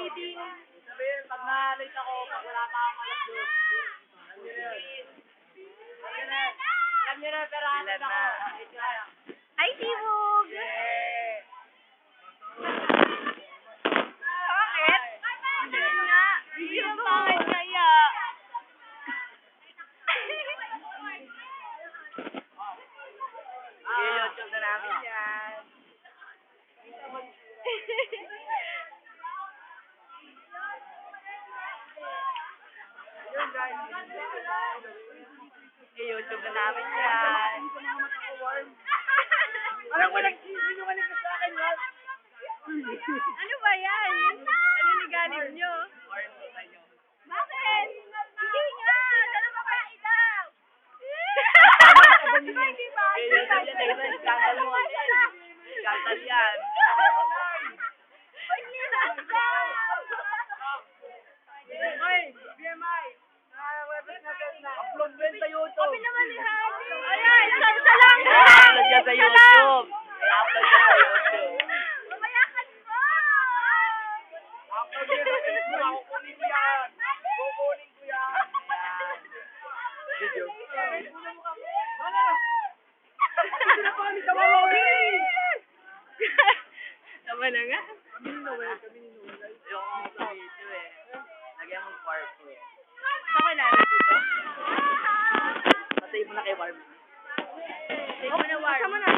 meeting. Sabihin, pag na-late ako, pag wala pa akong alas doon. Alam niyo na, pero hatid ako. Hi, Sibog! Bakit? Hindi nga. Yung pangit kaya. I-YouTube na namin yan. Yun guys. I-YouTube na namin yan. Alam ko lang, sinungaling ka sa akin, Rob. Ano ba yan? Naniniganin nyo? Bakit? Hindi nga! Dala mo kaya ilaw! Hindi ba? I-YouTube yan, nag-scandal mo kasi. Scandal yan. Huwag niyo na! Ay, BMI! Website natin na. Upload mo sa YouTube. Sabi naman ni Hani. Ayan, isa lang! I-upload yan sa YouTube. I-upload yan sa YouTube. Mamayakan mo! Upload yan sa Facebook. Ako kunin ko yan. Kukunin ko yan. Video. Ano? Hindi na kami kawawa. Tama na nga. Kami ni Noel. Ayoko nga sa video eh. Lagyan mo kwarto. Ako na dito. Patay mo na kay Barbie. Take mo na, War. Kasama na.